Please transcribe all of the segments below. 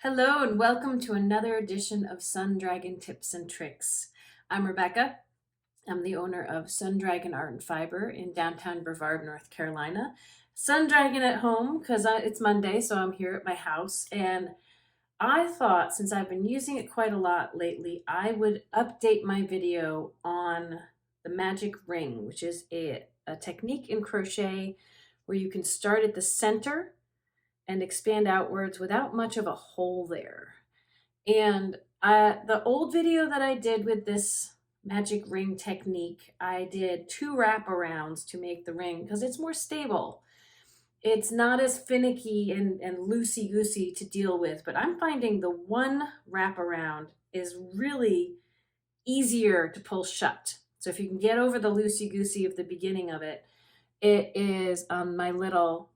Hello and welcome to another edition of Sun Dragon Tips and Tricks. I'm Rebecca. I'm the owner of Sun Dragon Art and Fiber in downtown Brevard, North Carolina. Sun Dragon at home because it's Monday, so I'm here at my house. And I thought since I've been using it quite a lot lately, I would update my video on the magic ring, which is a technique in crochet where you can start at the center and expand outwards without much of a hole there. And the old video that I did with this magic ring technique, I did two wraparounds to make the ring because it's more stable. It's not as finicky and loosey-goosey to deal with, but I'm finding the one wraparound is really easier to pull shut. So if you can get over the loosey-goosey of the beginning of it, it is my little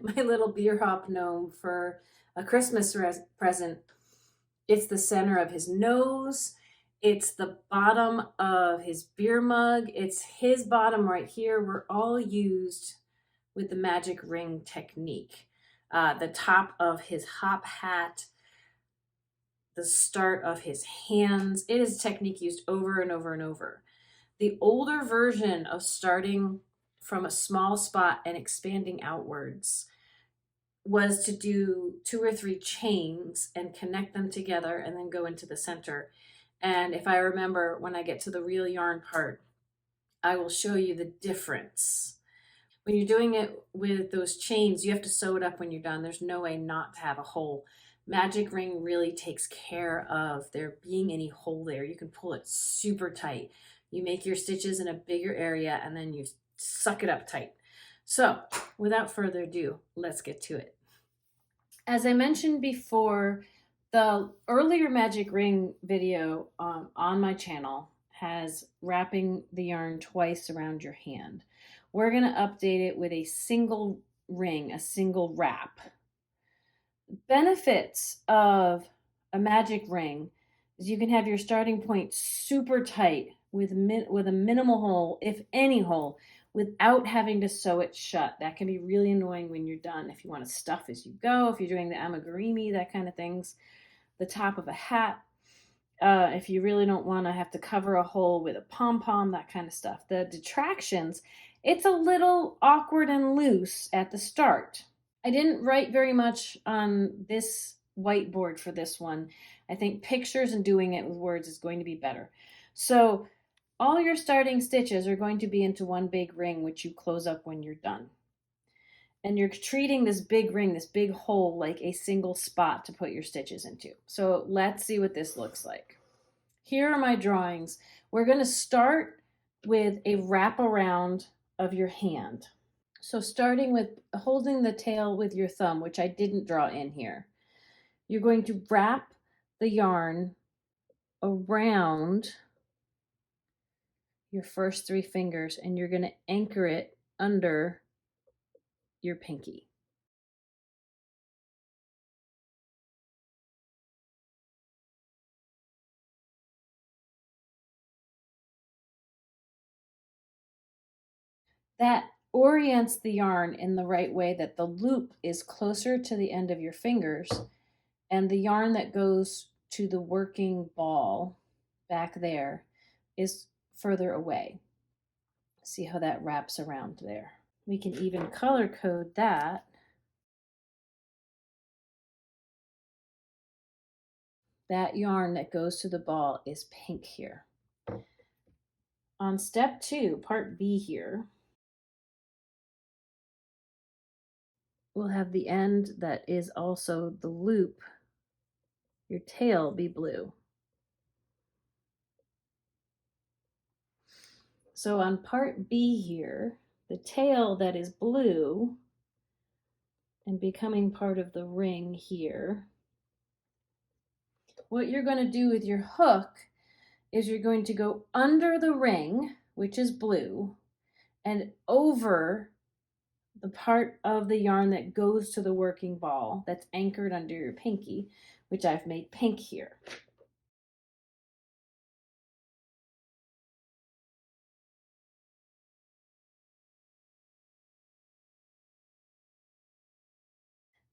my little beer hop gnome for a Christmas present. It's the center of his nose. It's the bottom of his beer mug. It's his bottom right here. We're all used with the magic ring technique. The top of his hop hat, the start of his hands. It is a technique used over and over and over. The older version of starting from a small spot and expanding outwards was to do 2 or 3 chains and connect them together and then go into the center. And if I remember, when I get to the real yarn part, I will show you the difference. When you're doing it with those chains, you have to sew it up when you're done. There's no way not to have a hole. Magic ring really takes care of there being any hole there. You can pull it super tight. You make your stitches in a bigger area and then you suck it up tight. So without further ado, let's get to it. As I mentioned before, the earlier magic ring video on my channel has wrapping the yarn twice around your hand. We're going to update it with a single ring, a single wrap. Benefits of a magic ring is you can have your starting point super tight with a minimal hole, if any hole, without having to sew it shut. That can be really annoying when you're done. If you want to stuff as you go, if you're doing the amigurumi, that kind of things, the top of a hat. If you really don't want to have to cover a hole with a pom-pom, that kind of stuff. The detractions, it's a little awkward and loose at the start. I didn't write very much on this whiteboard for this one. I think pictures and doing it with words is going to be better. So all your starting stitches are going to be into one big ring, which you close up when you're done. And you're treating this big ring, this big hole, like a single spot to put your stitches into. So let's see what this looks like. Here are my drawings. We're going to start with a wraparound of your hand. So starting with holding the tail with your thumb, which I didn't draw in here, you're going to wrap the yarn around your first 3 fingers and you're going to anchor it under your pinky. That orients the yarn in the right way that the loop is closer to the end of your fingers and the yarn that goes to the working ball back there is further away. See how that wraps around there. We can even color code that. That yarn that goes to the ball is pink here. On step 2, part B here, we'll have the end that is also the loop, your tail, be blue. So on part B here, the tail that is blue and becoming part of the ring here, what you're going to do with your hook is you're going to go under the ring, which is blue, and over the part of the yarn that goes to the working ball that's anchored under your pinky, which I've made pink here.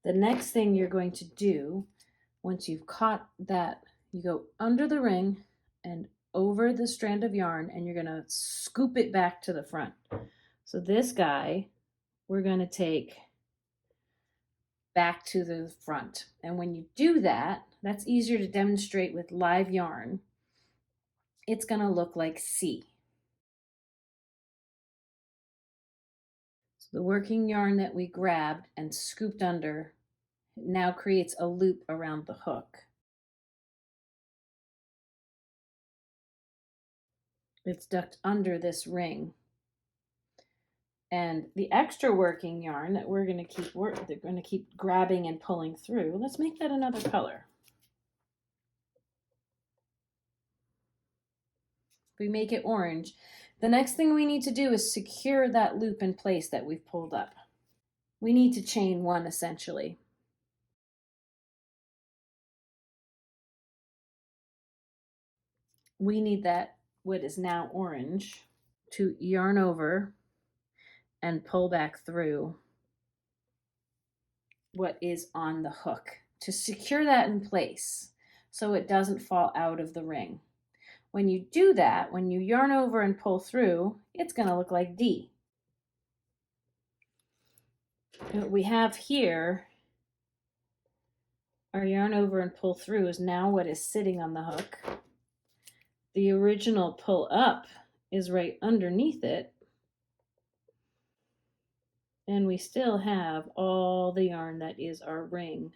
The next thing you're going to do, once you've caught that, you go under the ring and over the strand of yarn, and you're going to scoop it back to the front. So this guy, we're going to take back to the front. And when you do that, that's easier to demonstrate with live yarn. It's going to look like C. So the working yarn that we grabbed and scooped under now creates a loop around the hook. It's ducked under this ring. And the extra working yarn that we're going to keep grabbing and pulling through. Let's make that another color. We make it orange. The next thing we need to do is secure that loop in place that we've pulled up. We need to chain one essentially. We need that, what is now orange, to yarn over and pull back through what is on the hook to secure that in place so it doesn't fall out of the ring. When you do that, when you yarn over and pull through, it's going to look like D. What we have here, our yarn over and pull through is now what is sitting on the hook. The original pull up is right underneath it. And we still have all the yarn that is our ring.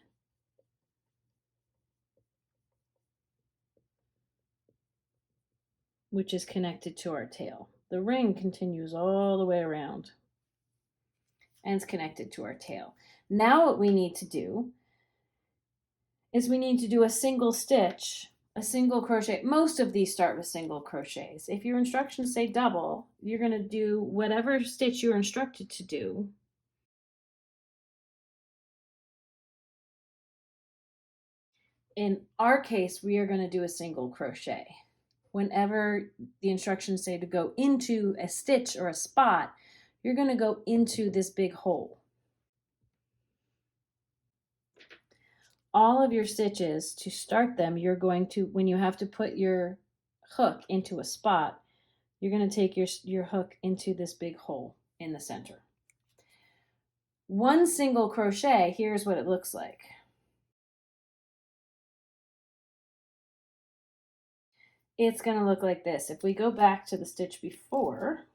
Which is connected to our tail. The ring continues all the way around and it's connected to our tail. Now what we need to do is we need to do a single stitch, a single crochet. Most of these start with single crochets. If your instructions say double, you're going to do whatever stitch you're instructed to do. In our case, we are going to do a single crochet. Whenever the instructions say to go into a stitch or a spot, you're going to go into this big hole. All of your stitches, to start them, you're going to, when you have to put your hook into a spot, you're going to take your hook into this big hole in the center. One single crochet, here's what it looks like. It's going to look like this. If we go back to the stitch before,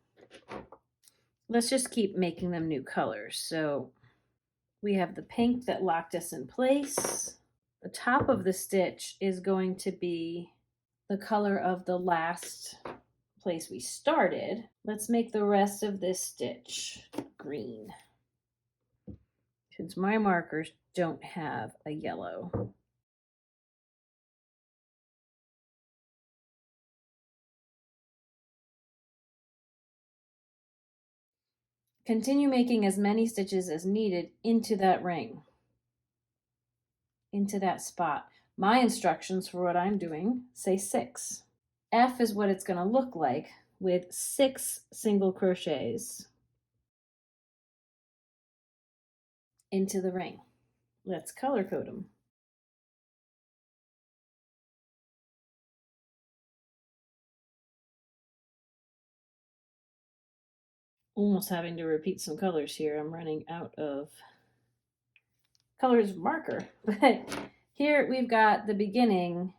let's just keep making them new colors. So we have the pink that locked us in place. The top of the stitch is going to be the color of the last place we started. Let's make the rest of this stitch green, since my markers don't have a yellow. Continue making as many stitches as needed into that ring, into that spot. My instructions for what I'm doing say 6. F is what it's going to look like with 6 single crochets into the ring. Let's color code them. Almost having to repeat some colors here. I'm running out of colors marker. But here we've got the beginning,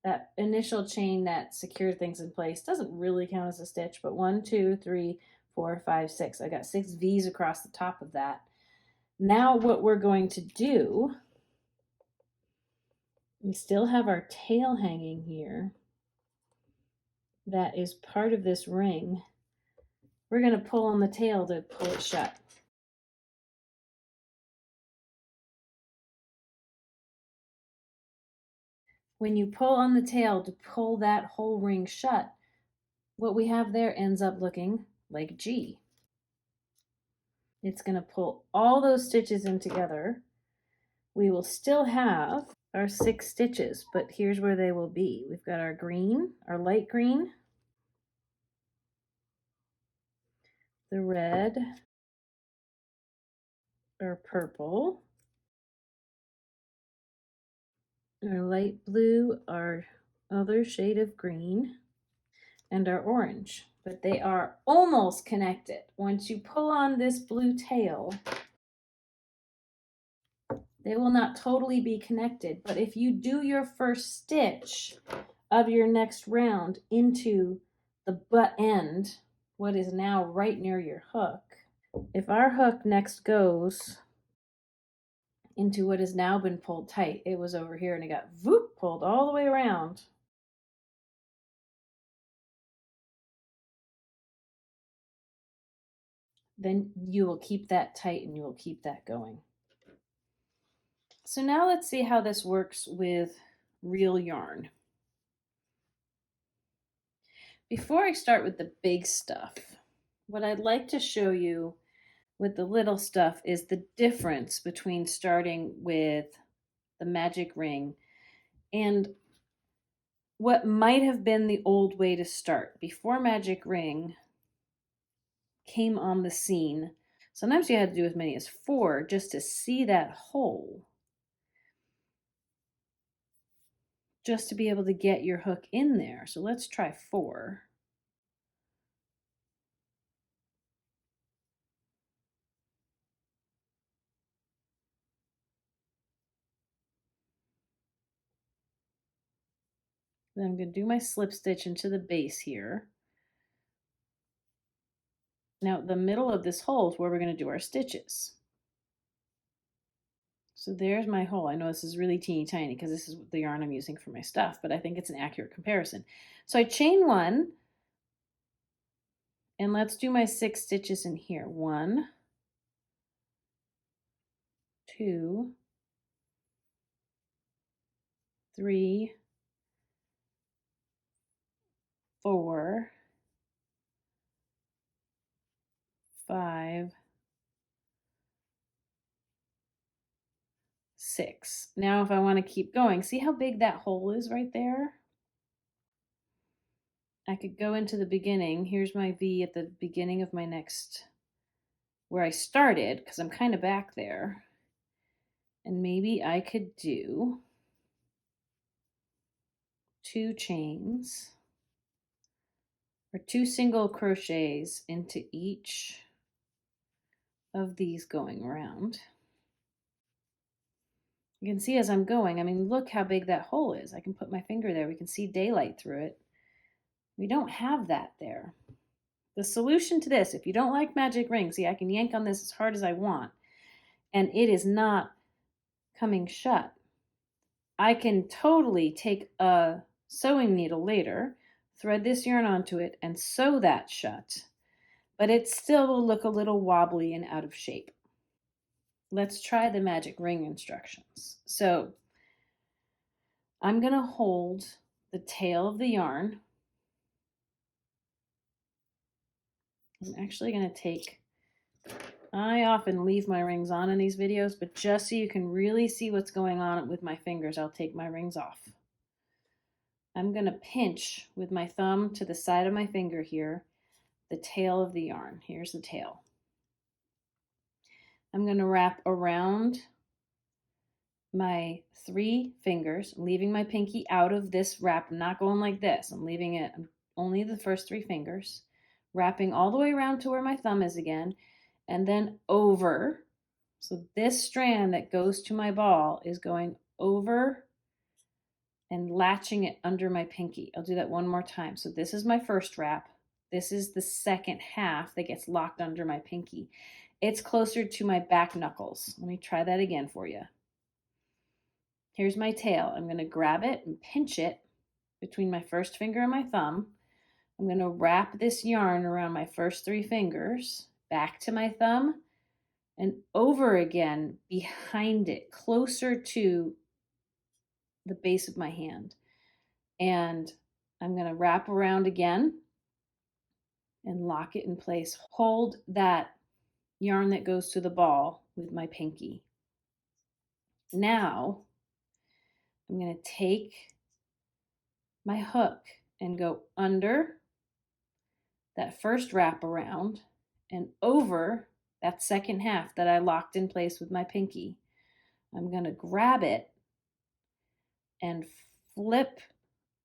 that initial chain that secured things in place. Doesn't really count as a stitch, but 1, 2, 3, 4, 5, 6. I got 6 V's across the top of that. Now what we're going to do, we still have our tail hanging here. That is part of this ring. We're going to pull on the tail to pull it shut. When you pull on the tail to pull that whole ring shut, what we have there ends up looking like G. It's going to pull all those stitches in together. We will still have our 6 stitches, but here's where they will be. We've got our green, our light green, the red, our purple, our light blue, our other shade of green, and our orange. But they are almost connected. Once you pull on this blue tail, they will not totally be connected. But if you do your first stitch of your next round into the butt end, what is now right near your hook, if our hook next goes into what has now been pulled tight, it was over here and it got whoop, pulled all the way around. Then you will keep that tight and you will keep that going. So now let's see how this works with real yarn. Before I start with the big stuff, what I'd like to show you with the little stuff is the difference between starting with the magic ring and what might have been the old way to start. Before magic ring came on the scene, sometimes you had to do as many as 4 just to see that hole, just to be able to get your hook in there. So let's try 4. Then I'm going to do my slip stitch into the base here. Now the middle of this hole is where we're going to do our stitches. So there's my hole. I know this is really teeny tiny because this is the yarn I'm using for my stuff, but I think it's an accurate comparison. So I chain 1, and let's do my 6 stitches in here. 1, 2, 3, 4, 5, 6. Now if I want to keep going, see how big that hole is right there? I could go into the beginning. Here's my V at the beginning of my next, where I started, because I'm kind of back there. And maybe I could do 2 chains or 2 single crochets into each of these going around. You can see as I'm going, I mean, look how big that hole is. I can put my finger there. We can see daylight through it. We don't have that there. The solution to this, if you don't like magic rings, see, I can yank on this as hard as I want, and it is not coming shut. I can totally take a sewing needle later, thread this yarn onto it, and sew that shut, but it still will look a little wobbly and out of shape. Let's try the magic ring instructions. So I'm going to hold the tail of the yarn. I'm actually going to take, I often leave my rings on in these videos, but just so you can really see what's going on with my fingers, I'll take my rings off. I'm going to pinch with my thumb to the side of my finger here, the tail of the yarn. Here's the tail. I'm going to wrap around my 3 fingers, leaving my pinky out of this wrap. I'm not going like this. I'm leaving it only the first 3 fingers, wrapping all the way around to where my thumb is again, and then over. So this strand that goes to my ball is going over and latching it under my pinky. I'll do that one more time. So this is my first wrap. This is the second half that gets locked under my pinky. It's closer to my back knuckles. Let me try that again for you. Here's my tail. I'm going to grab it and pinch it between my first finger and my thumb. I'm going to wrap this yarn around my first 3 fingers, back to my thumb, and over again behind it, closer to the base of my hand. And I'm going to wrap around again and lock it in place. Hold that yarn that goes to the ball with my pinky. Now I'm going to take my hook and go under that first wrap around and over that second half that I locked in place with my pinky. I'm going to grab it and flip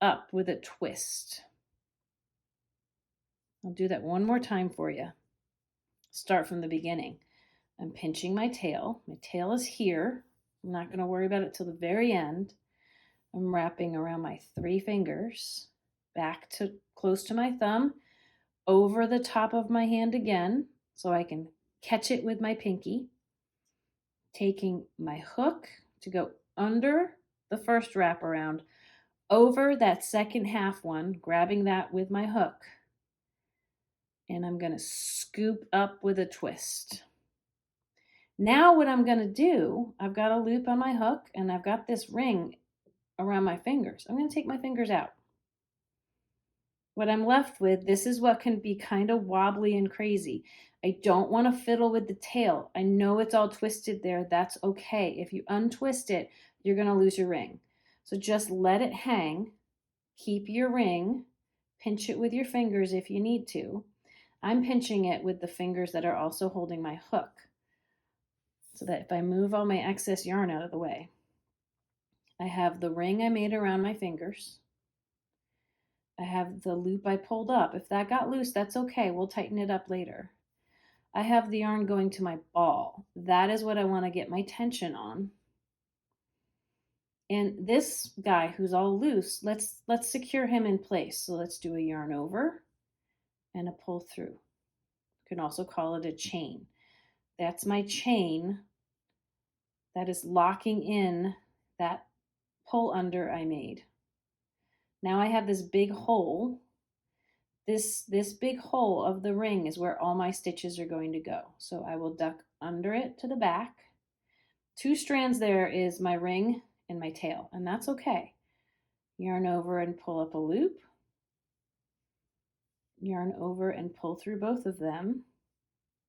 up with a twist. I'll do that one more time for you. Start from the beginning. I'm pinching my tail. My tail is here. I'm not going to worry about it till the very end. I'm wrapping around my 3 fingers, back to close to my thumb, over the top of my hand again, so I can catch it with my pinky. Taking my hook to go under the first wraparound, over that second half one, grabbing that with my hook. And I'm going to scoop up with a twist. Now what I'm going to do, I've got a loop on my hook and I've got this ring around my fingers. I'm going to take my fingers out. What I'm left with, this is what can be kind of wobbly and crazy. I don't want to fiddle with the tail. I know it's all twisted there. That's okay. If you untwist it, you're going to lose your ring. So just let it hang. Keep your ring. Pinch it with your fingers if you need to. I'm pinching it with the fingers that are also holding my hook, so that if I move all my excess yarn out of the way, I have the ring I made around my fingers. I have the loop I pulled up. If that got loose, that's okay. We'll tighten it up later. I have the yarn going to my ball. That is what I want to get my tension on. And this guy who's all loose, let's secure him in place. So let's do a yarn over and a pull through. You can also call it a chain. That's my chain that is locking in that pull under I made. Now I have this big hole. This big hole of the ring is where all my stitches are going to go. So I will duck under it to the back. 2 strands there is my ring and my tail, and that's okay. Yarn over and pull up a loop. Yarn over and pull through both of them.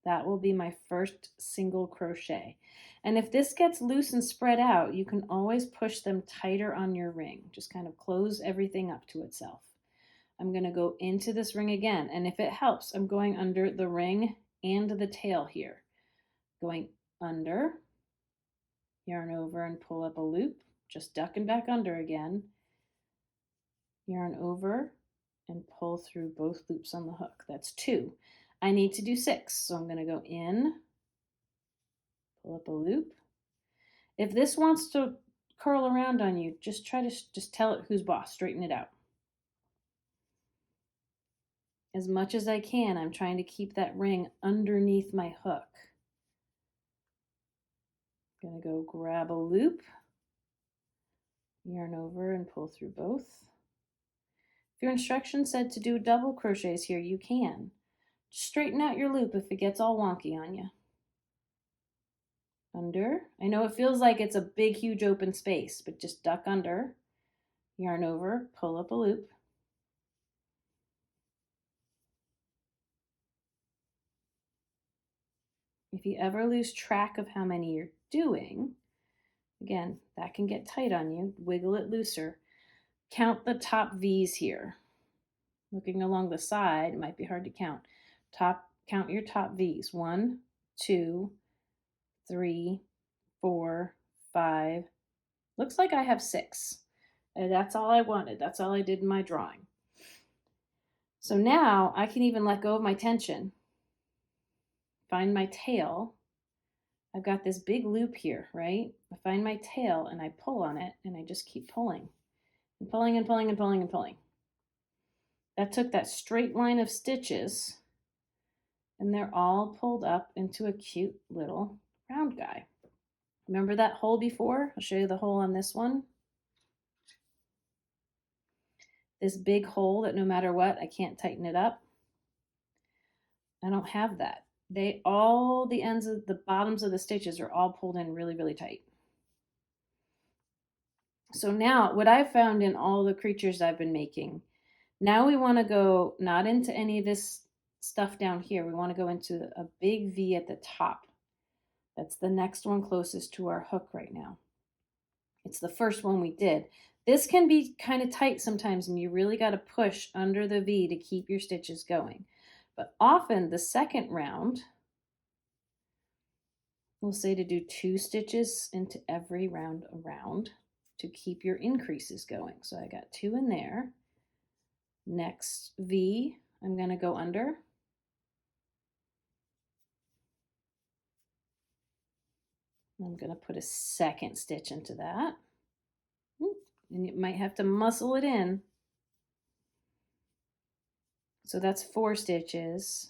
That will be my first single crochet. And if this gets loose and spread out, you can always push them tighter on your ring. Just kind of close everything up to itself. I'm going to go into this ring again, and if it helps, I'm going under the ring and the tail here. Going under, yarn over and pull up a loop, just ducking back under again. Yarn over and pull through both loops on the hook. That's 2. I need to do 6, so I'm going to go in, pull up a loop. If this wants to curl around on you, just try to just tell it who's boss, straighten it out. As much as I can, I'm trying to keep that ring underneath my hook. I'm going to go grab a loop, yarn over and pull through both. If your instructions said to do double crochets here, you can. Just straighten out your loop if it gets all wonky on you. Under. I know it feels like it's a big, huge open space, but just duck under, yarn over, pull up a loop. If you ever lose track of how many you're doing, again, that can get tight on you. Wiggle it looser. Count the top V's here. Looking along the side, it might be hard to count. Count your top V's. 1, 2, 3, 4, 5. Looks like I have 6. And that's all I wanted. That's all I did in my drawing. So now I can even let go of my tension. Find my tail. I've got this big loop here, right? I find my tail and I pull on it and I just keep pulling and pulling and pulling and pulling and pulling. That took that straight line of stitches and they're all pulled up into a cute little round guy. Remember that hole before? I'll show you the hole on this one. This big hole that no matter what, I can't tighten it up. I don't have that. All the ends of the bottoms of the stitches are all pulled in really, really tight. So now what I've found in all the creatures I've been making, now we want to go not into any of this stuff down here. We want to go into a big V at the top. That's the next one closest to our hook right now. It's the first one we did. This can be kind of tight sometimes and you really got to push under the V to keep your stitches going. But often the second round, we'll say to do 2 stitches into every round around, to keep your increases going. So I got 2 in there. Next V, I'm going to go under. I'm going to put a second stitch into that. And you might have to muscle it in. So that's 4 stitches.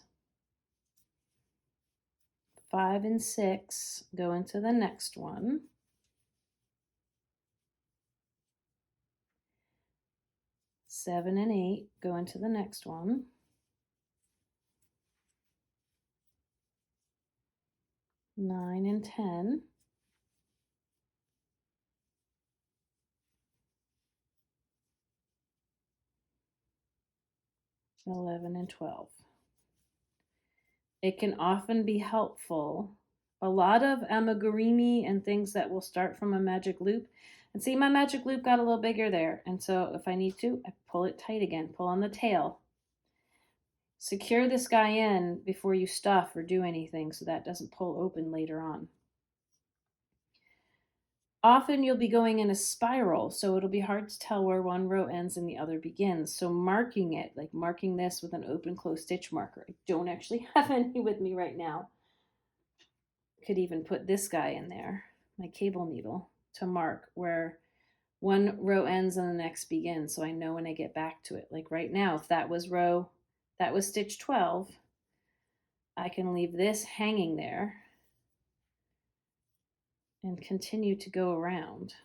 5 and 6 go into the next one. 7 and 8 go into the next one. 9 and 10. 11 and 12. It can often be helpful. A lot of amigurumi and things that will start from a magic loop. And see, my magic loop got a little bigger there. And so if I need to, I pull it tight again. Pull on the tail. Secure this guy in before you stuff or do anything so that doesn't pull open later on. Often you'll be going in a spiral, so it'll be hard to tell where one row ends and the other begins. So marking it, like marking this with an open close stitch marker. I don't actually have any with me right now. Could even put this guy in there, my cable needle, to mark where one row ends and the next begins, so I know when I get back to it. Like right now, if that was stitch 12, I can leave this hanging there and continue to go around.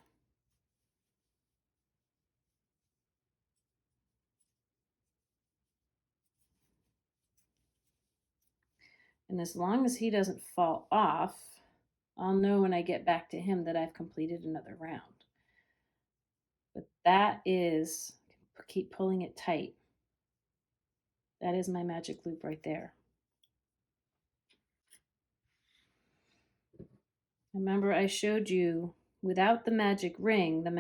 And as long as he doesn't fall off, I'll know when I get back to him that I've completed another round. But that is, keep pulling it tight. That is my magic loop right there. Remember I showed you without the magic ring, the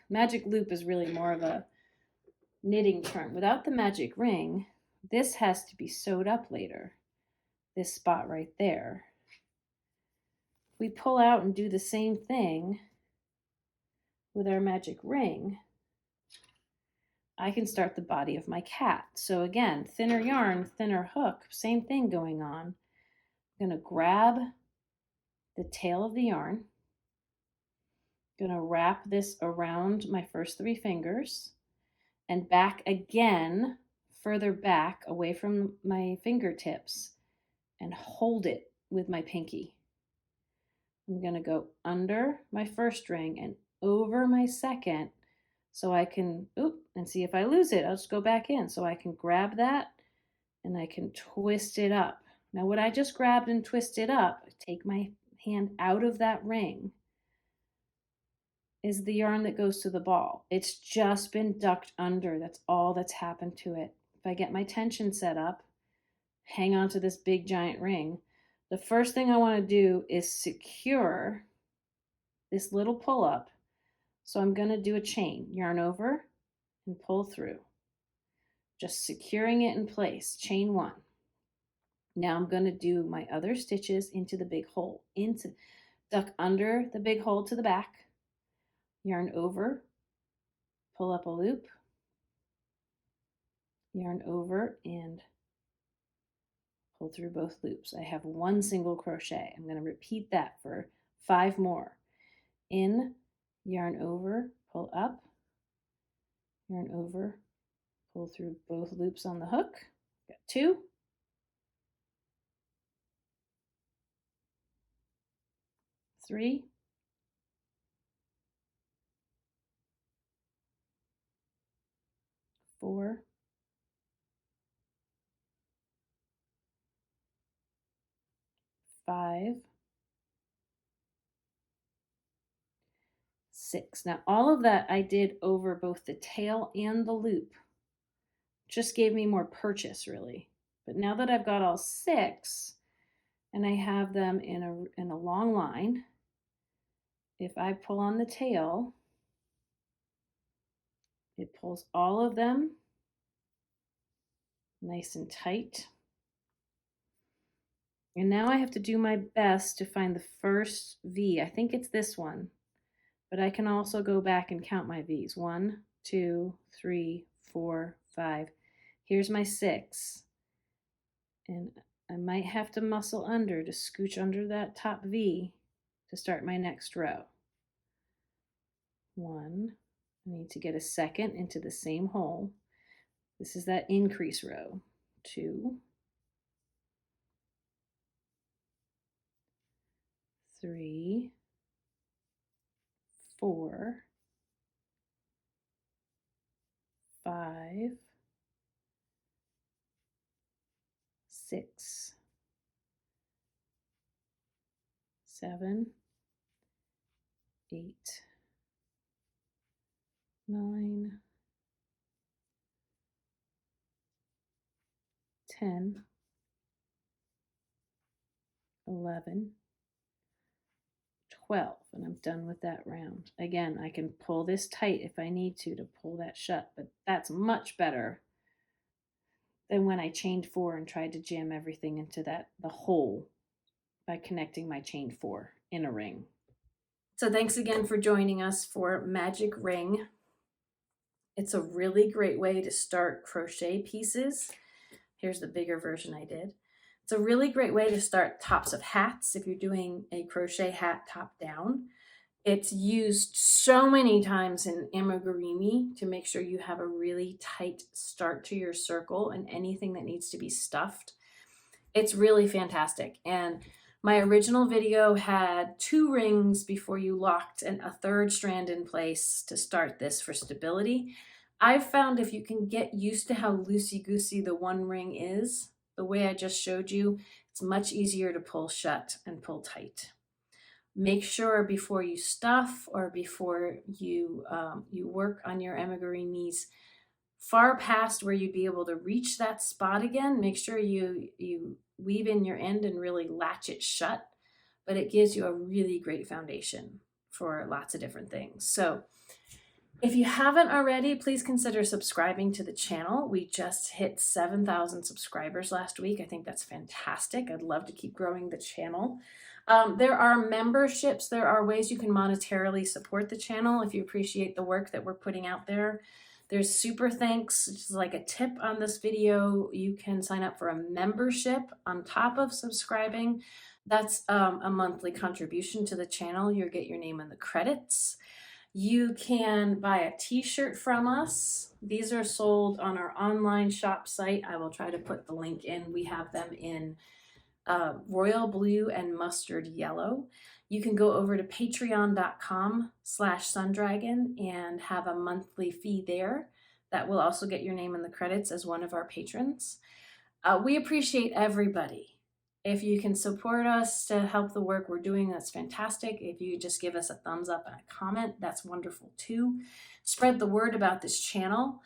magic loop is really more of a knitting term. Without the magic ring, this has to be sewed up later. This spot right there. If we pull out and do the same thing with our magic ring, I can start the body of my cat. So again, thinner yarn, thinner hook, same thing going on. I'm going to grab the tail of the yarn. I'm going to wrap this around my first 3 fingers and back again, further back away from my fingertips, and hold it with my pinky. I'm going to go under my first ring and over my second so I can, and see if I lose it, I'll just go back in. So I can grab that and I can twist it up. Now what I just grabbed and twisted up, take my hand out of that ring, is the yarn that goes to the ball. It's just been ducked under. That's all that's happened to it. If I get my tension set up, hang on to this big giant ring, the first thing I want to do is secure this little pull up. So I'm going to do a chain, yarn over and pull through, just securing it in place, chain 1. Now I'm going to do my other stitches into the big hole, duck under the big hole to the back, yarn over, pull up a loop, yarn over and pull through both loops. I have 1 single crochet. I'm going to repeat that for 5 more. In, yarn over, pull up, yarn over, pull through both loops on the hook. Got 2. 3. 4. 5. 6. Now all of that I did over both the tail and the loop. Just gave me more purchase really. But now that I've got all 6 and I have them in a long line, if I pull on the tail, it pulls all of them nice and tight. And now I have to do my best to find the first V. I think it's this one. but I can also go back and count my V's. 1, 2, 3, 4, 5. Here's my 6. And I might have to muscle under to scooch under that top V to start my next row. 1, I need to get a second into the same hole. This is that increase row. 2, 3, 4, 5, 6, 7, 8, 9, 10, 11, 12, and I'm done with that round. Again, I can pull this tight if I need to pull that shut, but that's much better than when I chained 4 and tried to jam everything into the hole by connecting my chain 4 in a ring. So thanks again for joining us for Magic Ring. It's a really great way to start crochet pieces. Here's the bigger version I did. It's a really great way to start tops of hats if you're doing a crochet hat top down. It's used so many times in amigurumi to make sure you have a really tight start to your circle and anything that needs to be stuffed. It's really fantastic. And my original video had 2 rings before you locked and a 3rd strand in place to start this for stability. I've found if you can get used to how loosey-goosey the 1 ring is, the way I just showed you, it's much easier to pull shut and pull tight. Make sure before you stuff or before you work on your amigurumis far past where you'd be able to reach that spot again, make sure you weave in your end and really latch it shut, but it gives you a really great foundation for lots of different things. So if you haven't already, please consider subscribing to the channel. We just hit 7,000 subscribers last week. I think that's fantastic. I'd love to keep growing the channel. There are memberships. There are ways you can monetarily support the channel if you appreciate the work that we're putting out there. There's super thanks, just like a tip on this video. You can sign up for a membership on top of subscribing. That's a monthly contribution to the channel. You'll get your name in the credits. You can buy a t-shirt from us. These are sold on our online shop site. I will try to put the link in. We have them in royal blue and mustard yellow. You can go over to patreon.com/sundragon and have a monthly fee there. That will also get your name in the credits as one of our patrons. We appreciate everybody. If you can support us to help the work we're doing, that's fantastic. If you just give us a thumbs up and a comment, that's wonderful too. Spread the word about this channel.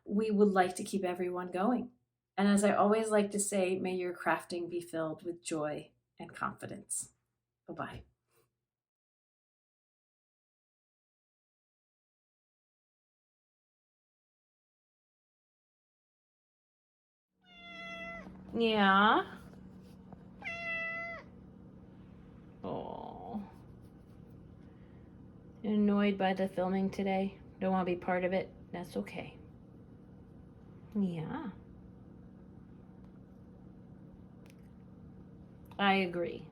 We would like to keep everyone going. And as I always like to say, may your crafting be filled with joy and confidence. Bye-bye. Yeah. Oh. Annoyed by the filming today? Don't want to be part of it? That's okay. Yeah. I agree.